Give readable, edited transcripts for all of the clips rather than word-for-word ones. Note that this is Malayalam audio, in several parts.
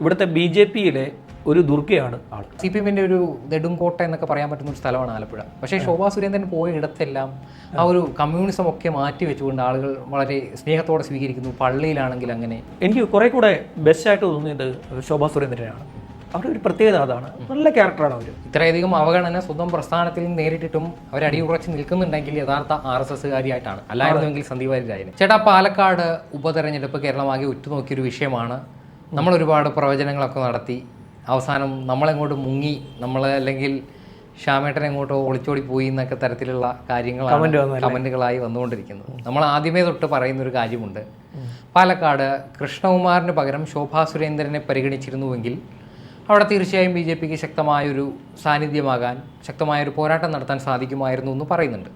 ഇവിടുത്തെ BJPയിലെ ഒരു ദുർഗയാണ് ആൾ. CPM-ന്റെ ഒരു നെടുങ്കോട്ട എന്നൊക്കെ പറയാൻ പറ്റുന്ന ഒരു സ്ഥലമാണ് ആലപ്പുഴ. പക്ഷേ ശോഭാ സുരേന്ദ്രൻ പോയ ഇടത്തെല്ലാം ആ ഒരു കമ്മ്യൂണിസം ഒക്കെ മാറ്റി വെച്ചുകൊണ്ട് ആളുകൾ വളരെ സ്നേഹത്തോടെ സ്വീകരിക്കുന്നു. പള്ളിയിലാണെങ്കിൽ അങ്ങനെ. എനിക്ക് കുറെ കൂടെ ബെസ്റ്റായിട്ട് തോന്നിയത് ശോഭാ സുരേന്ദ്രനാണ്. അവരുടെ ഒരു പ്രത്യേകത അതാണ്. നല്ല ക്യാരക്ടറാണ് അവർ. ഇത്രയധികം അവഗണന സ്വന്തം പ്രസ്ഥാനത്തിൽ നിന്ന് നേരിട്ടിട്ടും അവർ അടിയുറച്ച് നിൽക്കുന്നുണ്ടെങ്കിൽ യഥാർത്ഥ RSSകാരിയായിട്ടാണ്. അല്ലായിരുന്നുവെങ്കിൽ സന്ദീപ് വാര്യരാജനെ. ചേട്ടാ, പാലക്കാട് ഉപതെരഞ്ഞെടുപ്പ് കേരളമാകെ ഉറ്റുനോക്കിയൊരു വിഷയമാണ്. നമ്മൾ ഒരുപാട് പ്രവചനങ്ങളൊക്കെ നടത്തി, അവസാനം നമ്മളെങ്ങോട്ട് മുങ്ങി, അല്ലെങ്കിൽ ശ്യാമേട്ടൻ എങ്ങോട്ടോ ഒളിച്ചോടി പോയി എന്നൊക്കെ തരത്തിലുള്ള കാര്യങ്ങളാണ് കമൻറ്റുകളായി വന്നുകൊണ്ടിരിക്കുന്നത്. നമ്മൾ ആദ്യമേ തൊട്ട് പറയുന്നൊരു കാര്യമുണ്ട്. പാലക്കാട് കൃഷ്ണകുമാറിന് പകരം ശോഭാ സുരേന്ദ്രനെ പരിഗണിച്ചിരുന്നുവെങ്കിൽ അവിടെ തീർച്ചയായും BJPക്ക് ശക്തമായൊരു സാന്നിധ്യമാകാൻ, ശക്തമായൊരു പോരാട്ടം നടത്താൻ സാധിക്കുമായിരുന്നു എന്ന് പറയുന്നുണ്ട്.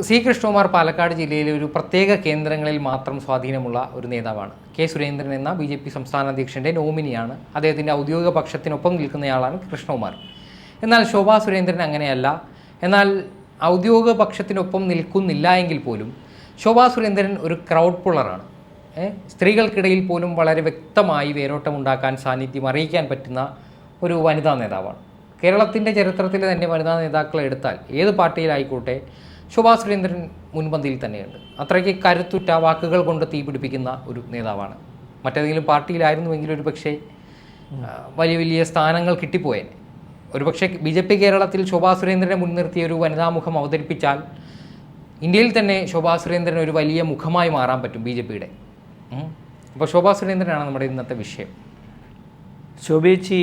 C. കൃഷ്ണകുമാർ പാലക്കാട് ജില്ലയിലെ ഒരു പ്രത്യേക കേന്ദ്രങ്ങളിൽ മാത്രം സ്വാധീനമുള്ള ഒരു നേതാവാണ്. K. സുരേന്ദ്രൻ എന്ന BJP സംസ്ഥാന അധ്യക്ഷൻ്റെ നോമിനിയാണ്. അദ്ദേഹത്തിൻ്റെ ഔദ്യോഗിക പക്ഷത്തിനൊപ്പം നിൽക്കുന്നയാളാണ് കൃഷ്ണകുമാർ. എന്നാൽ ശോഭാ സുരേന്ദ്രൻ അങ്ങനെയല്ല. എന്നാൽ ഔദ്യോഗിക പക്ഷത്തിനൊപ്പം നിൽക്കുന്നില്ല എങ്കിൽ പോലും ശോഭാ സുരേന്ദ്രൻ ഒരു ക്രൗഡ് പുള്ളറാണ്. സ്ത്രീകൾക്കിടയിൽ പോലും വളരെ വ്യക്തമായി വേരോട്ടമുണ്ടാക്കാൻ, സാന്നിധ്യം അറിയിക്കാൻ പറ്റുന്ന ഒരു വനിതാ നേതാവാണ്. കേരളത്തിൻ്റെ ചരിത്രത്തിൽ തന്നെ വനിതാ നേതാക്കളെ എടുത്താൽ ഏത് പാർട്ടിയിലായിക്കോട്ടെ ശോഭാ സുരേന്ദ്രൻ മുൻപന്തിയിൽ തന്നെയുണ്ട്. അത്രയ്ക്ക് കരുത്തുറ്റ വാക്കുകൾ കൊണ്ട് തീപിടിപ്പിക്കുന്ന ഒരു നേതാവാണ്. മറ്റേതെങ്കിലും പാർട്ടിയിലായിരുന്നുവെങ്കിൽ ഒരു പക്ഷേ വലിയ വലിയ സ്ഥാനങ്ങൾ കിട്ടിപ്പോയേനെ. ഒരുപക്ഷെ BJP കേരളത്തിൽ ശോഭാ സുരേന്ദ്രനെ മുൻനിർത്തിയ ഒരു വനിതാമുഖം അവതരിപ്പിച്ചാൽ ഇന്ത്യയിൽ തന്നെ ശോഭാ സുരേന്ദ്രൻ ഒരു വലിയ മുഖമായി മാറാൻ പറ്റും BJPയുടെ. അപ്പോൾ ശോഭാ സുരേന്ദ്രനാണ് നമ്മുടെ ഇന്നത്തെ വിഷയം. ശോഭേച്ചി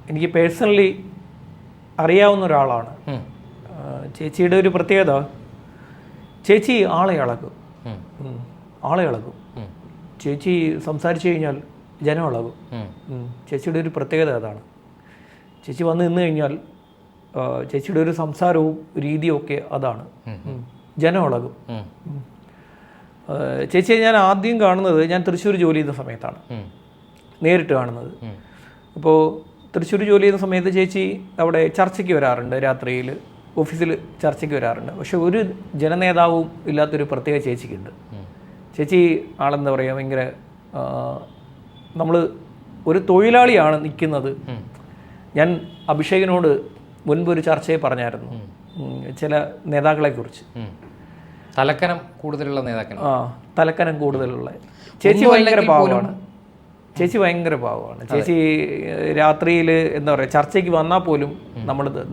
എനിക്ക് പേഴ്സണലി അറിയാവുന്ന ഒരാളാണ്. ചേച്ചിയുടെ ഒരു പ്രത്യേകത, ചേച്ചി ആളെ ഇളകും. ചേച്ചി സംസാരിച്ചു കഴിഞ്ഞാൽ ജനം ഇളകും. ചേച്ചിയുടെ ഒരു പ്രത്യേകത അതാണ്. ചേച്ചി വന്ന് നിന്ന് കഴിഞ്ഞാൽ ചേച്ചിയുടെ ഒരു സംസാരവും രീതിയും ഒക്കെ അതാണ്. ജനം ഇളകും. ചേച്ചിയെ ഞാൻ ആദ്യം കാണുന്നത് ഞാൻ തൃശ്ശൂർ ജോലി ചെയ്യുന്ന സമയത്താണ് നേരിട്ട് കാണുന്നത്. അപ്പോൾ തൃശ്ശൂർ ജോലി ചെയ്യുന്ന സമയത്ത് ചേച്ചി അവിടെ ചർച്ചയ്ക്ക് വരാറുണ്ട്, രാത്രിയിൽ ഓഫീസിൽ ചർച്ചയ്ക്ക് വരാറുണ്ട്. പക്ഷെ ഒരു ജനനേതാവും ഇല്ലാത്തൊരു പ്രത്യേക ചേച്ചിക്കുണ്ട്. ചേച്ചി ആളെന്താ പറയുക, ഭയങ്കര നമ്മൾ ഒരു തൊഴിലാളിയാണ് നിൽക്കുന്നത്. ഞാൻ അഭിഷേകിനോട് മുൻപ് ഒരു ചർച്ചയെ പറഞ്ഞായിരുന്നു ചില നേതാക്കളെക്കുറിച്ച്. തലക്കനം കൂടുതലുള്ള നേതാക്കൾ. തലക്കനം കൂടുതലുള്ള ചേച്ചി ഭയങ്കര പാവമാണ്. ചേച്ചി രാത്രിയിൽ എന്താ പറയുക, ചർച്ചയ്ക്ക് വന്നാൽ പോലും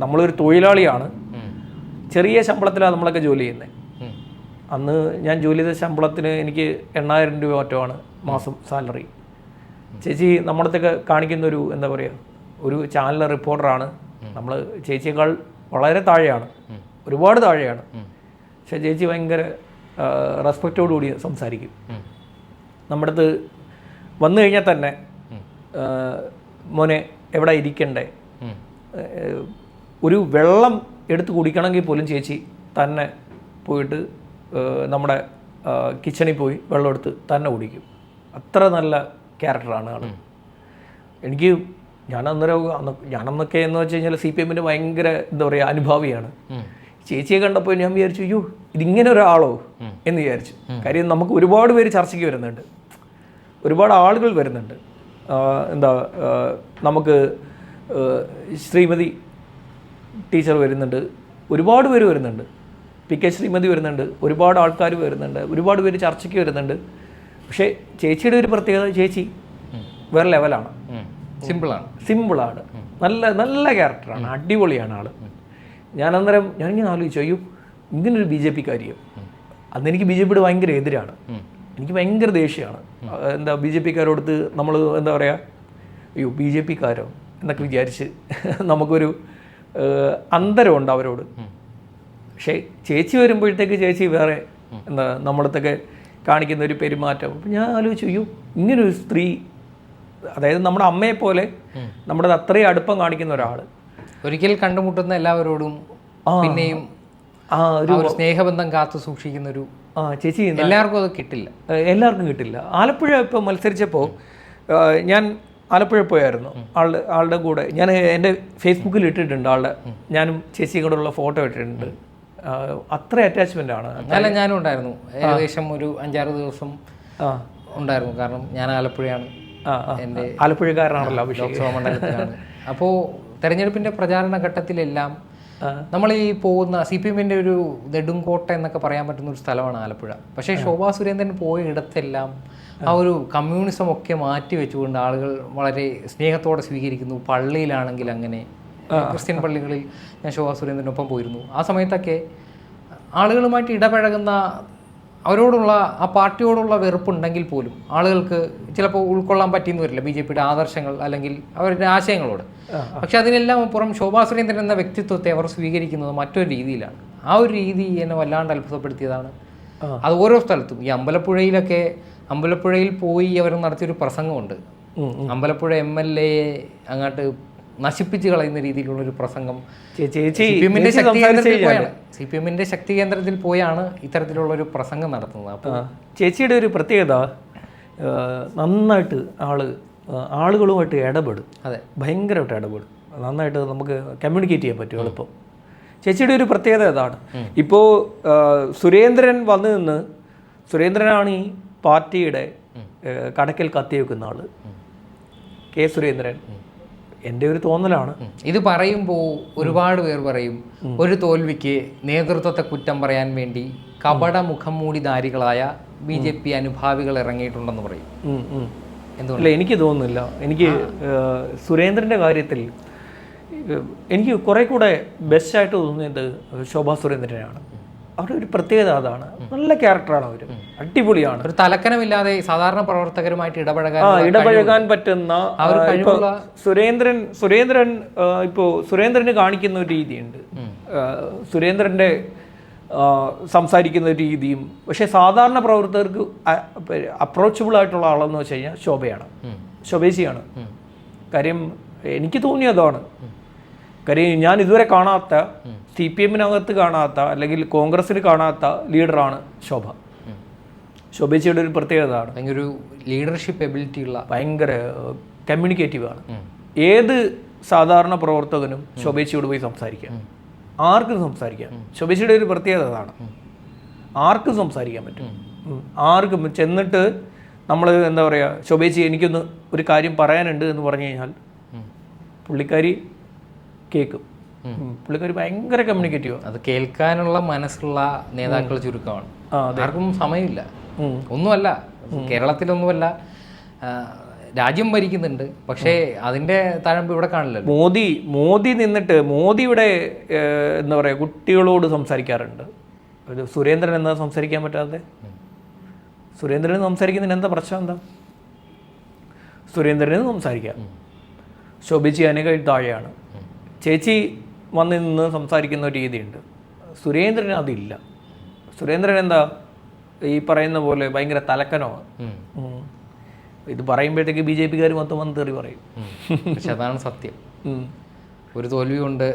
നമ്മളൊരു തൊഴിലാളിയാണ്. ചെറിയ ശമ്പളത്തിലാണ് നമ്മളൊക്കെ ജോലി ചെയ്യുന്നത്. അന്ന് ഞാൻ ജോലി ചെയ്ത ശമ്പളത്തിന് എനിക്ക് 8,000 രൂപ മറ്റുമാണ് മാസം സാലറി. ചേച്ചി നമ്മളടുത്തൊക്കെ കാണിക്കുന്ന ഒരു എന്താ പറയുക, ഒരു ചാനൽ റിപ്പോർട്ടറാണ്. നമ്മൾ ചേച്ചിയേക്കാൾ വളരെ താഴെയാണ്, ഒരുപാട് താഴെയാണ്. പക്ഷെ ചേച്ചി ഭയങ്കര റെസ്പെക്റ്റോടുകൂടി സംസാരിക്കും. നമ്മുടെ അടുത്ത് വന്നു കഴിഞ്ഞാൽ തന്നെ മോനെ എവിടെ ഇരിക്കണ്ടേ, ഒരു വെള്ളം എടുത്ത് കുടിക്കണമെങ്കിൽ പോലും ചേച്ചി തന്നെ പോയിട്ട് നമ്മുടെ കിച്ചണിൽ പോയി വെള്ളം എടുത്ത് തന്നെ കുടിക്കും. അത്ര നല്ല ക്യാരക്ടറാണ് ആൾ. എനിക്ക് ഞാനന്നൊക്കെ എന്ന് വെച്ച് കഴിഞ്ഞാൽ CPM-ൻ്റെ ഭയങ്കര എന്താ പറയുക അനുഭാവിയാണ്. ചേച്ചിയെ കണ്ടപ്പോൾ ഞാൻ വിചാരിച്ചു, അയ്യോ ഇതിങ്ങനെ ഒരാളോ എന്ന് വിചാരിച്ചു. കാര്യം നമുക്ക് ഒരുപാട് പേര് ചർച്ചയ്ക്ക് വരുന്നുണ്ട്, ഒരുപാട് ആളുകൾ വരുന്നുണ്ട്. നമുക്ക് ശ്രീമതി ടീച്ചർ വരുന്നുണ്ട്, ഒരുപാട് പേര് വരുന്നുണ്ട്. PK ശ്രീമതി വരുന്നുണ്ട്, ഒരുപാട് ആൾക്കാർ വരുന്നുണ്ട്, ഒരുപാട് പേര് ചർച്ചയ്ക്ക് വരുന്നുണ്ട്. പക്ഷേ ചേച്ചിയുടെ ഒരു പ്രത്യേകത, ചേച്ചി വേറെ ലെവലാണ്. സിമ്പിളാണ്. നല്ല നല്ല ക്യാരക്ടറാണ്, അടിപൊളിയാണ് ആൾ. ഞാനിങ്ങനെ ആലോചിച്ചു, അയ്യോ ഇങ്ങനൊരു BJP-കാരിയോ. അന്ന് എനിക്ക് BJP-യുടെ ഭയങ്കര എതിരാണ്. എനിക്ക് ഭയങ്കര ദേഷ്യമാണ്. BJP-കാരോടുത്ത് നമ്മൾ എന്താ പറയുക, അയ്യോ BJP-കാരോ എന്നൊക്കെ വിചാരിച്ച് നമുക്കൊരു അന്തരമുണ്ട് അവരോട്. പക്ഷേ ചേച്ചി വരുമ്പോഴത്തേക്ക് ചേച്ചി വേറെ നമ്മളടുത്തൊക്കെ കാണിക്കുന്ന ഒരു പെരുമാറ്റം. അപ്പം ഞാൻ ആലോചിച്ചു, അയ്യോ ഇങ്ങനൊരു സ്ത്രീ, അതായത് നമ്മുടെ അമ്മയെപ്പോലെ നമ്മുടെ അത്രയും അടുപ്പം കാണിക്കുന്ന ഒരാൾ, ഒരിക്കൽ കണ്ടുമുട്ടുന്ന എല്ലാവരോടും പിന്നെയും ഒരു സ്നേഹബന്ധം കാത്തു സൂക്ഷിക്കുന്ന ഒരു ചേച്ചി എല്ലാവർക്കും അത് കിട്ടില്ല. ആലപ്പുഴ ഇപ്പോൾ മത്സരിച്ചപ്പോൾ ഞാൻ ആലപ്പുഴ പോയായിരുന്നു ആളുടെ കൂടെ. ഞാൻ എൻ്റെ ഫേസ്ബുക്കിൽ ഇട്ടിട്ടുണ്ട് ഞാനും ചേച്ചിയും കൂടെ ഉള്ള ഫോട്ടോ ഇട്ടിട്ടുണ്ട്. അത്ര അറ്റാച്ച്മെന്റ് ആണ്. അല്ല, ഞാനും ഉണ്ടായിരുന്നു. ഏകദേശം ഒരു 5-6 ദിവസം ഉണ്ടായിരുന്നു. കാരണം ഞാൻ ആലപ്പുഴയാണ്. എൻ്റെ ആലപ്പുഴക്കാരനാണല്ലോ ലോക്സഭാ മണ്ഡലത്തിലാണ്. അപ്പോൾ തെരഞ്ഞെടുപ്പിൻ്റെ പ്രചാരണ ഘട്ടത്തിലെല്ലാം നമ്മൾ ഈ പോകുന്ന CPM-ന്റെ ഒരു നെടുങ്കോട്ട എന്നൊക്കെ പറയാൻ പറ്റുന്ന ഒരു സ്ഥലമാണ് ആലപ്പുഴ. പക്ഷേ ശോഭാ സുരേന്ദ്രൻ പോയ ഇടത്തെല്ലാം ആ ഒരു കമ്മ്യൂണിസം ഒക്കെ മാറ്റി വെച്ചുകൊണ്ട് ആളുകൾ വളരെ സ്നേഹത്തോടെ സ്വീകരിക്കുന്നു. പള്ളിയിലാണെങ്കിൽ അങ്ങനെ, ക്രിസ്ത്യൻ പള്ളികളിൽ ഞാൻ ശോഭാ സുരേന്ദ്രനൊപ്പം പോയിരുന്നു. ആ സമയത്തൊക്കെ ആളുകളുമായിട്ട് ഇടപഴകുന്ന, അവരോടുള്ള ആ പാർട്ടിയോടുള്ള വെറുപ്പുണ്ടെങ്കിൽ പോലും ആളുകൾക്ക് ചിലപ്പോൾ ഉൾക്കൊള്ളാൻ പറ്റിയെന്ന് വരില്ല BJP-യുടെ ആദർശങ്ങൾ അല്ലെങ്കിൽ അവരുടെ ആശയങ്ങളോട്. പക്ഷെ അതിനെല്ലാം അപ്പുറം ശോഭാ സുരേന്ദ്രൻ എന്ന വ്യക്തിത്വത്തെ അവർ സ്വീകരിക്കുന്നത് മറ്റൊരു രീതിയിലാണ്. ആ ഒരു രീതി എന്നെ വല്ലാണ്ട് അത്ഭുതപ്പെടുത്തിയതാണ്. അത് ഓരോ സ്ഥലത്തും ഈ അമ്പലപ്പുഴയിൽ പോയി അവർ നടത്തിയൊരു പ്രസംഗമുണ്ട്. അമ്പലപ്പുഴ MLA അങ്ങോട്ട് നശിപ്പിച്ച് കളയുന്ന രീതിയിലുള്ളൊരു പ്രസംഗം CPM-ന്റെ ശക്തി കേന്ദ്രത്തിൽ പോയാണ് ഇത്തരത്തിലുള്ളൊരു പ്രസംഗം നടത്തുന്നത്. അപ്പോൾ ചേച്ചിയുടെ ഒരു പ്രത്യേകത, നന്നായിട്ട് ആളുകളുമായിട്ട് ഇടപെടും. അതെ, ഭയങ്കരമായിട്ട് ഇടപെടും. നന്നായിട്ട് നമുക്ക് കമ്മ്യൂണിക്കേറ്റ് ചെയ്യാൻ പറ്റും എളുപ്പം. ചേച്ചിയുടെ ഒരു പ്രത്യേകത അതാണ്. ഇപ്പോൾ സുരേന്ദ്രനാണ് ഈ പാർട്ടിയുടെ കടക്കൽ കത്തി വെക്കുന്ന ആള്. കെ സുരേന്ദ്രൻ, എൻ്റെ ഒരു തോന്നലാണ്. ഇത് പറയുമ്പോൾ ഒരുപാട് പേർ പറയും ഒരു തോൽവിക്ക് നേതൃത്വത്തെ കുറ്റം പറയാൻ വേണ്ടി കപട മുഖംമൂടിധാരികളായ BJP അനുഭാവികൾ ഇറങ്ങിയിട്ടുണ്ടെന്ന് പറയും. എന്തുകൊണ്ടല്ല എനിക്ക് തോന്നുന്നില്ല. എനിക്ക് സുരേന്ദ്രൻ്റെ കാര്യത്തിൽ എനിക്ക് കുറെ കൂടെ ബെസ്റ്റായിട്ട് തോന്നിയത് ശോഭാ സുരേന്ദ്രനാണ്. അവരുടെ ഒരു പ്രത്യേകത അതാണ്. നല്ല ക്യാരക്ടറാണ് അവർ, അടിപൊളിയാണ്. ഒരു തലക്കനമില്ലാതെ സാധാരണ പ്രവർത്തകരുമായിട്ട് ഇടപഴകാൻ പറ്റുന്ന സുരേന്ദ്രൻ ഇപ്പോൾ സുരേന്ദ്രന് കാണിക്കുന്ന ഒരു രീതിയുണ്ട്. സുരേന്ദ്രന്റെ സംസാരിക്കുന്ന ഒരു രീതിയും. പക്ഷെ സാധാരണ പ്രവർത്തകർക്ക് അപ്രോച്ചബിൾ ആയിട്ടുള്ള ആളെന്ന് വെച്ച് കഴിഞ്ഞാൽ ശോഭേച്ചിയാണ്. കാര്യം എനിക്ക് തോന്നിയതാണ്. കാര്യം ഞാൻ ഇതുവരെ കാണാത്ത, CPM-നകത്ത് കാണാത്ത അല്ലെങ്കിൽ കോൺഗ്രസ്സിന് കാണാത്ത ലീഡറാണ് ശോഭേച്ചിയുടെ ഒരു പ്രത്യേകതയാണ്. ഭയങ്കര ലീഡർഷിപ്പ് എബിലിറ്റി ഉള്ള, ഭയങ്കര കമ്മ്യൂണിക്കേറ്റീവ് ആണ്. ഏത് സാധാരണ പ്രവർത്തകനും ശോഭേച്ചിയോട് പോയി സംസാരിക്കാം, ആർക്കും സംസാരിക്കാം. ശോഭേച്ചിയുടെ ഒരു പ്രത്യേകത അതാണ്. ആർക്കും സംസാരിക്കാൻ പറ്റും. ആർക്കും ചെന്നിട്ട് നമ്മൾ എന്താ പറയുക, ശോഭേച്ചി എനിക്കൊന്ന് ഒരു കാര്യം പറയാനുണ്ട് എന്ന് പറഞ്ഞു കഴിഞ്ഞാൽ പുള്ളിക്കാരി കേൾക്കും. പുള്ളിക്കാരി ഭയങ്കര കമ്മ്യൂണിക്കേറ്റീവ്. അത് കേൾക്കാനുള്ള മനസ്സുള്ള നേതാക്കൾ ചുരുക്കമാണ്. ആർക്കും സമയമില്ല. ഒന്നുമല്ല, കേരളത്തിലൊന്നുമല്ല, രാജ്യം ഭരിക്കുന്നുണ്ട്. പക്ഷേ അതിന്റെ തഴമ്പ് ഇവിടെ കാണില്ലല്ലോ. മോദി നിന്നിട്ട് മോദിയുടെ എന്താ പറയുക കുട്ടികളോട് സംസാരിക്കാറുണ്ട്. ഒരു സുരേന്ദ്രൻ എന്താ സംസാരിക്കാൻ പറ്റാതെ? സുരേന്ദ്രന് സംസാരിക്കുന്നതിന് എന്താ പ്രശ്നം? എന്താ സുരേന്ദ്രന് സംസാരിക്കാം. ശോഭിച്ച് അതിനേക്കാൾ താഴെയാണ്. ചേച്ചി വന്ന് നിന്ന് സംസാരിക്കുന്ന ഒരു രീതിയുണ്ട്. സുരേന്ദ്രന് അതില്ല. സുരേന്ദ്രൻ എന്താ ഈ പറയുന്ന പോലെ ഭയങ്കര തലക്കനമാണ്. ഇത് പറയുമ്പോഴത്തേക്ക് BJP-കാർ മൊത്തം വന്ന് തെറി പറയും. പക്ഷെ അതാണ് സത്യം. ഒരു തോൽവി കൊണ്ട്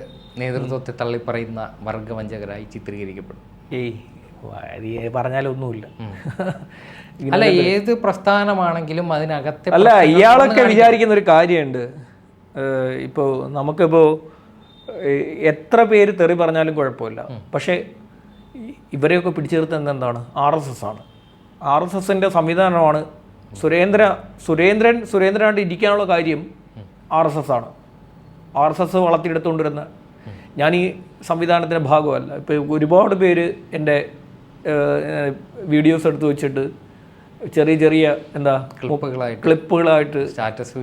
നേതൃത്വത്തെ തള്ളിപ്പറയുന്ന വർഗവഞ്ചകരായി ചിത്രീകരിക്കപ്പെടും. പറഞ്ഞാലൊന്നുമില്ല. അല്ല, ഏത് പ്രസ്ഥാനമാണെങ്കിലും അതിനകത്തെ അല്ല, ഇയാളൊക്കെ വിചാരിക്കുന്ന ഒരു കാര്യമുണ്ട്. ഇപ്പോൾ നമുക്കിപ്പോൾ എത്ര പേര് തെറി പറഞ്ഞാലും കുഴപ്പമില്ല. പക്ഷേ ഇവരെയൊക്കെ പിടിച്ചെടുത്തത് എന്താണ്? RSS ആണ്. RSSന്റെ സംവിധാനമാണ്. സുരേന്ദ്രനായിട്ട് ഇരിക്കാനുള്ള കാര്യം RSS ആണ്. RSS വളർത്തിയെടുത്തുകൊണ്ടിരുന്ന, ഞാൻ ഈ സംവിധാനത്തിൻ്റെ ഭാഗമല്ല. ഇപ്പോൾ ഒരുപാട് പേര് എൻ്റെ വീഡിയോസ് എടുത്ത് വെച്ചിട്ട് ചെറിയ എന്താ ക്ലിപ്പുകളായിട്ട് സ്റ്റാറ്റസ്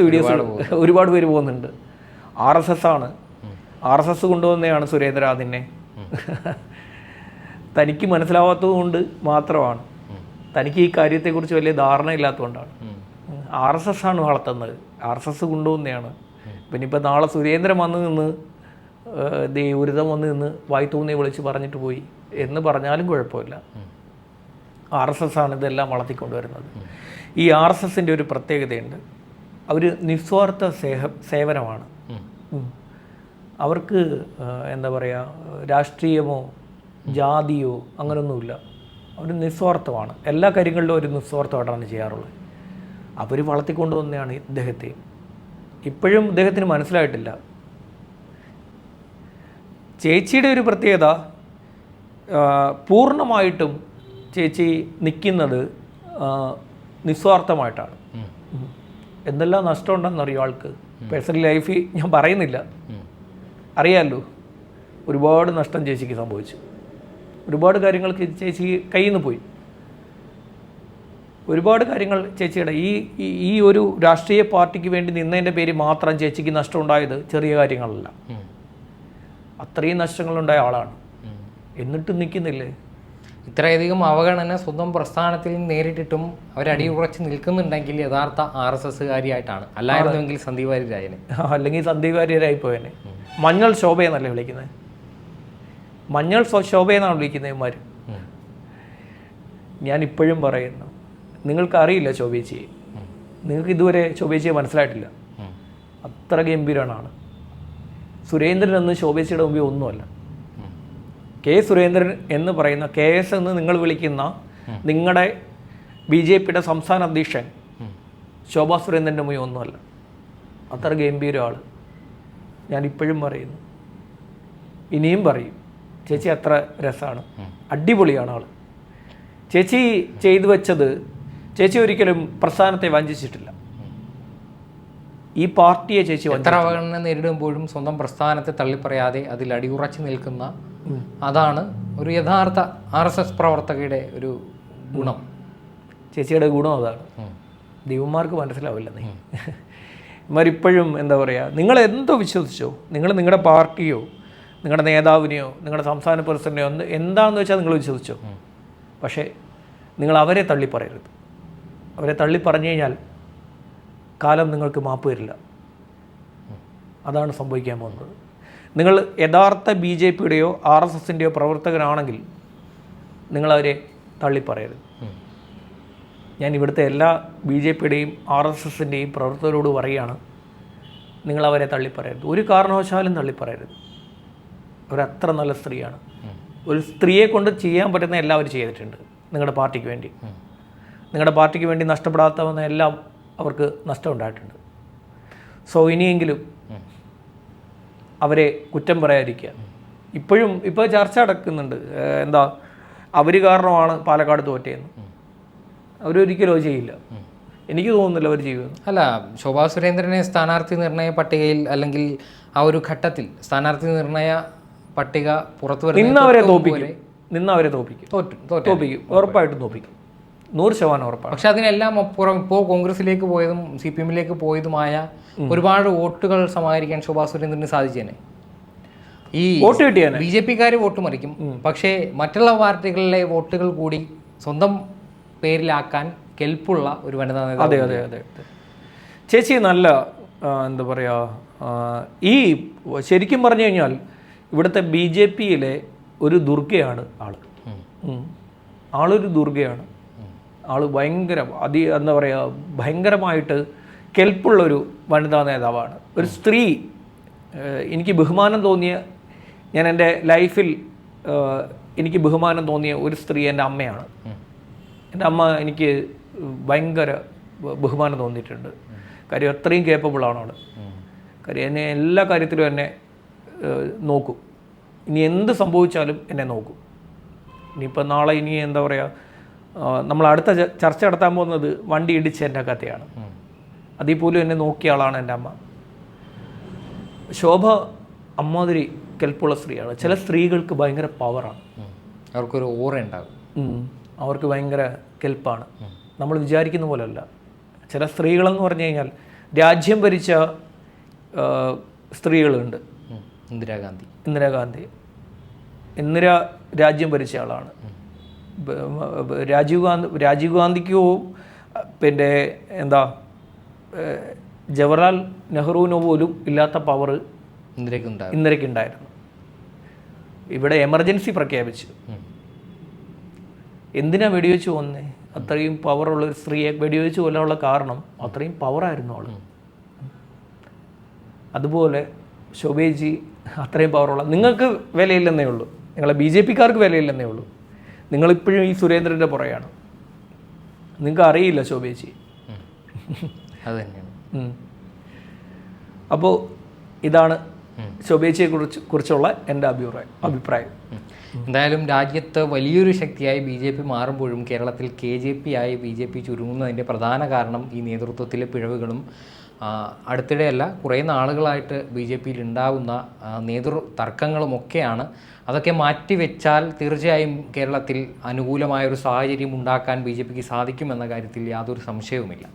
വീഡിയോസ് ഒരുപാട് പേര് പോകുന്നുണ്ട്. RSS ആണ്. RSS കൊണ്ടുവന്നതാണ് സുരേന്ദ്ര. അതിനെ തനിക്ക് മനസ്സിലാവാത്തത് കൊണ്ട് മാത്രമാണ്. തനിക്ക് ഈ കാര്യത്തെക്കുറിച്ച് വലിയ ധാരണ ഇല്ലാത്തതുകൊണ്ടാണ്. RSS ആണ് വളർത്തുന്നത്. RSS കൊണ്ടുവന്നതാണ്. പിന്നെ ഇപ്പം നാളെ സുരേന്ദ്രൻ വന്ന് നിന്ന് ഒരുതം വന്ന് നിന്ന് വായി തോന്നി വിളിച്ച് പറഞ്ഞിട്ട് പോയി എന്ന് പറഞ്ഞാലും കുഴപ്പമില്ല. RSS ആണ് ഇതെല്ലാം വളർത്തിക്കൊണ്ടുവരുന്നത്. ഈ RSSൻ്റെ ഒരു പ്രത്യേകതയുണ്ട്. അവർ നിസ്വാർത്ഥ സേവനമാണ്. അവർക്ക് എന്താ പറയുക, രാഷ്ട്രീയമോ ജാതിയോ അങ്ങനെയൊന്നുമില്ല. അവർ നിസ്വാർത്ഥമാണ്. എല്ലാ കാര്യങ്ങളിലും ഒരു നിസ്വാർത്ഥമായിട്ടാണ് ചെയ്യാറുള്ളത്. അവർ വളർത്തിക്കൊണ്ടുവന്നതാണ് ഇദ്ദേഹത്തെ. ഇപ്പോഴും ഇദ്ദേഹത്തിന് മനസ്സിലായിട്ടില്ല. ചേച്ചിയുടെ ഒരു പ്രത്യേകത, പൂർണ്ണമായിട്ടും ചേച്ചി നിൽക്കുന്നത് നിസ്വാർത്ഥമായിട്ടാണ്. എന്തെല്ലാം നഷ്ടമുണ്ടെന്നറിയോ ആൾക്ക്. പേഴ്സണൽ ലൈഫിൽ ഞാൻ പറയുന്നില്ല, അറിയാമല്ലോ. ഒരുപാട് നഷ്ടം ചേച്ചിക്ക് സംഭവിച്ചു. ഒരുപാട് കാര്യങ്ങൾക്ക് ചേച്ചി കയ്യിൽ നിന്ന് പോയി. ഒരുപാട് കാര്യങ്ങൾ ചേച്ചിയുടെ ഈ ഒരു രാഷ്ട്രീയ പാർട്ടിക്ക് വേണ്ടി നിന്നതിൻ്റെ പേര് മാത്രം ചേച്ചിക്ക് നഷ്ടമുണ്ടായത് ചെറിയ കാര്യങ്ങളല്ല. അത്രയും നഷ്ടങ്ങളുണ്ടായ ആളാണ്. എന്നിട്ടും നിൽക്കുന്നില്ലേ? ഇത്രയധികം അവഗണന സ്വന്തം പ്രസ്ഥാനത്തിൽ നേരിട്ടിട്ടും അവരടിയുറച്ച് നിൽക്കുന്നുണ്ടെങ്കിൽ യഥാർത്ഥ RSSകാരിയായിട്ടാണ്. അല്ലായിരുന്നുവെങ്കിൽ സന്ദീപ് വാര്യരായനെ, അല്ലെങ്കിൽ സന്ദീപ് വാര്യരായി പോയനെ. മഞ്ഞൾ ശോഭയെന്നല്ലേ വിളിക്കുന്നത്? മഞ്ഞൾ ശോഭയെന്നാണ് വിളിക്കുന്നത് ഇവന്മാർ. ഞാനിപ്പോഴും പറയുന്നു, നിങ്ങൾക്കറിയില്ല ശോഭേച്ചിയെ. നിങ്ങൾക്ക് ഇതുവരെ ശോഭേച്ചിയെ മനസ്സിലായിട്ടില്ല. അത്ര ഗംഭീരമാണ് ആൾ. സുരേന്ദ്രൻ എന്ന് ശോഭേച്ചിയുടെ മുമ്പിൽ ഒന്നുമല്ല. കെ സുരേന്ദ്രൻ എന്ന് പറയുന്ന KS എന്ന് നിങ്ങൾ വിളിക്കുന്ന നിങ്ങളുടെ BJPയുടെ സംസ്ഥാന അധ്യക്ഷൻ ശോഭാ സുരേന്ദ്രൻ്റെ മുമ്പിൽ ഒന്നുമല്ല. അത്ര ഗംഭീര ആൾ. ഞാനിപ്പോഴും പറയുന്നു, ഇനിയും പറയും. ചേച്ചി അത്ര രസമാണ്, അടിപൊളിയാണ് ആൾ. ചേച്ചി ചെയ്തു വെച്ചത്, ചേച്ചി ഒരിക്കലും പ്രസ്ഥാനത്തെ വഞ്ചിച്ചിട്ടില്ല. ഈ പാർട്ടിയെ ചേച്ചി എത്ര അവഗണന നേരിടുമ്പോഴും സ്വന്തം പ്രസ്ഥാനത്തെ തള്ളിപ്പറയാതെ അതിൽ അടിയുറച്ച് നിൽക്കുന്ന, അതാണ് ഒരു യഥാർത്ഥ RSS പ്രവർത്തകയുടെ ഒരു ഗുണം. ചേച്ചിയുടെ ഗുണം അതാണ്. ദൈവന്മാർക്ക് മനസ്സിലാവില്ല. ഇവരിപ്പോഴും എന്താ പറയുക, നിങ്ങൾ എന്തോ വിശ്വസിച്ചോ, നിങ്ങൾ നിങ്ങളുടെ പാർട്ടിയോ നിങ്ങളുടെ നേതാവിനെയോ നിങ്ങളുടെ സംസ്ഥാന പ്രസിഡന്റിനെയോ എന്താണെന്ന് വെച്ചാൽ നിങ്ങൾ വിശ്വസിച്ചോ. പക്ഷേ നിങ്ങൾ അവരെ തള്ളിപ്പറയരുത്. അവരെ തള്ളിപ്പറഞ്ഞു കഴിഞ്ഞാൽ കാലം നിങ്ങൾക്ക് മാപ്പ് തരില്ല. അതാണ് സംഭവിക്കാൻ പോകുന്നത്. നിങ്ങൾ യഥാർത്ഥ BJPയുടെയോ RSSൻ്റെയോ പ്രവർത്തകനാണെങ്കിൽ നിങ്ങളവരെ തള്ളിപ്പറയരുത്. ഞാൻ ഇവിടുത്തെ എല്ലാ BJPയുടെയും RSSൻ്റെയും പ്രവർത്തകരോട് പറയുകയാണ്, നിങ്ങളവരെ തള്ളിപ്പറയരുത്. ഒരു കാരണവശാലും തള്ളിപ്പറയരുത്. അവരത്ര നല്ല സ്ത്രീയാണ്. ഒരു സ്ത്രീയെ കൊണ്ട് ചെയ്യാൻ പറ്റുന്ന എല്ലാവരും ചെയ്തിട്ടുണ്ട് നിങ്ങളുടെ പാർട്ടിക്ക് വേണ്ടി. നിങ്ങളുടെ പാർട്ടിക്ക് വേണ്ടി നഷ്ടപ്പെടാത്തവന്ന എല്ലാം അവർക്ക് നഷ്ടമുണ്ടായിട്ടുണ്ട്. സോ ഇനിയെങ്കിലും അവരെ കുറ്റം പറയാതിരിക്കുക. ഇപ്പോൾ ചർച്ച നടക്കുന്നുണ്ട്, എന്താ അവർ കാരണമാണ് പാലക്കാട് തോറ്റയെന്ന്. അവരൊരിക്കലും അത് ചെയ്യില്ല. എനിക്ക് തോന്നുന്നില്ല അവർ ചെയ്യുമെന്ന്. അല്ല, ശോഭാ സുരേന്ദ്രനെ സ്ഥാനാർത്ഥി നിർണയ പട്ടികയിൽ അല്ലെങ്കിൽ ആ ഒരു ഘട്ടത്തിൽ സ്ഥാനാർത്ഥി നിർണയ പട്ടിക പുറത്തു വരുന്ന നിന്നവരെ തോപ്പിക്കും. തോപ്പിക്കും, ഉറപ്പായിട്ടും തോപ്പിക്കും. 100% ഉറപ്പാണ്. പക്ഷെ അതിനെല്ലാം അപ്പുറം ഇപ്പോൾ കോൺഗ്രസിലേക്ക് പോയതും CPMലേക്ക് പോയതുമായ ഒരുപാട് വോട്ടുകൾ സമാഹരിക്കാൻ ശോഭാ സുരേന്ദ്രന് സാധിച്ചേനെ. ഈ വോട്ട് കിട്ടിയാൽ BJPക്കാർ വോട്ട് മറിക്കും, പക്ഷേ മറ്റുള്ള പാർട്ടികളിലെ വോട്ടുകൾ കൂടി സ്വന്തം പേരിലാക്കാൻ കെൽപ്പുള്ള ഒരു വനിതാ നേതാവ്. അതെ അതെ അതെ. ചേച്ചി നല്ല എന്താ പറയുക, ഈ ശരിക്കും പറഞ്ഞു കഴിഞ്ഞാൽ ഇവിടുത്തെ BJPയിലെ ഒരു ദുർഗയാണ് ആള്. ആളൊരു ദുർഗയാണ്. ആള് ഭയങ്കര എന്താ പറയുക, ഭയങ്കരമായിട്ട് കെൽപ്പുള്ളൊരു വനിതാ നേതാവാണ്. ഒരു സ്ത്രീ, എനിക്ക് ബഹുമാനം തോന്നിയ, ഞാൻ എൻ്റെ ലൈഫിൽ എനിക്ക് ബഹുമാനം തോന്നിയ ഒരു സ്ത്രീ എൻ്റെ അമ്മയാണ്. എൻ്റെ അമ്മ എനിക്ക് ഭയങ്കര ബഹുമാനം തോന്നിയിട്ടുണ്ട്. കാര്യം അത്രയും കേപ്പബിളാണ് അവൾ. കാര്യം എന്നെ എല്ലാ കാര്യത്തിലും എന്നെ നോക്കും. ഇനി എന്ത് സംഭവിച്ചാലും എന്നെ നോക്കും. ഇനിയിപ്പോൾ നാളെ ഇനി എന്താ പറയുക, നമ്മൾ അടുത്ത ചർച്ച നടത്താൻ പോകുന്നത് വണ്ടി ഇടിച്ച് എൻ്റെ കഥയാണ്. അതിൽ പോലും എന്നെ നോക്കിയ ആളാണ് എൻ്റെ അമ്മ. ശോഭ അമ്മാതിരി കെൽപ്പുള്ള സ്ത്രീയാണ്. ചില സ്ത്രീകൾക്ക് ഭയങ്കര പവറാണ്, അവർക്കൊരു ഓറ ഉണ്ടാകും, അവർക്ക് ഭയങ്കര കെൽപ്പാണ്. നമ്മൾ വിചാരിക്കുന്ന പോലെയല്ല. ചില സ്ത്രീകളെന്ന് പറഞ്ഞു കഴിഞ്ഞാൽ രാജ്യം ഭരിച്ച സ്ത്രീകളുണ്ട്. ഇന്ദിര രാജ്യം ഭരിച്ച ആളാണ്. രാജീവ് ഗാന്ധിക്കോ പിന്നെ എന്താ ജവഹർലാൽ നെഹ്റുവിനോ പോലും ഇല്ലാത്ത പവർ ഇന്ദിരയ്ക്കുണ്ടായിരുന്നു. ഇവിടെ എമർജൻസി പ്രഖ്യാപിച്ചു. എന്തിനാ വെടിവെച്ച് കൊന്നേ? അത്രയും പവറുള്ള ഒരു സ്ത്രീയെ വെടിവെച്ച് കൊല്ലാനുള്ള കാരണം അത്രയും പവറായിരുന്നു അവൾ. അതുപോലെ ശോഭേജി അത്രയും പവറുള്ള, നിങ്ങൾക്ക് വിലയില്ലെന്നേ ഉള്ളൂ, നിങ്ങളെ BJPക്കാർക്ക് വിലയില്ലെന്നേ ഉള്ളൂ. നിങ്ങളിപ്പോഴും ഈ സുരേന്ദ്രൻ്റെ പുറകെയാണ്. നിങ്ങൾക്ക് അറിയില്ല ശോഭേജി. അത് തന്നെയാണ്. അപ്പോൾ ഇതാണ് ശോഭേജിയെ കുറിച്ചുള്ള എൻ്റെ അഭിപ്രായം. എന്തായാലും രാജ്യത്ത് വലിയൊരു ശക്തിയായി BJP മാറുമ്പോഴും കേരളത്തിൽ KJP ആയി BJP ചുരുങ്ങുന്നതിൻ്റെ പ്രധാന കാരണം ഈ നേതൃത്വത്തിലെ പിഴവുകളും അടുത്തിടെയല്ല കുറേ നാളുകളായിട്ട് BJPയിൽ ഉണ്ടാകുന്ന തർക്കങ്ങളുമൊക്കെയാണ്. അതൊക്കെ മാറ്റിവെച്ചാൽ തീർച്ചയായും കേരളത്തിൽ അനുകൂലമായൊരു സാഹചര്യം ഉണ്ടാക്കാൻ BJPക്ക് സാധിക്കുമെന്ന കാര്യത്തിൽ യാതൊരു സംശയവുമില്ല.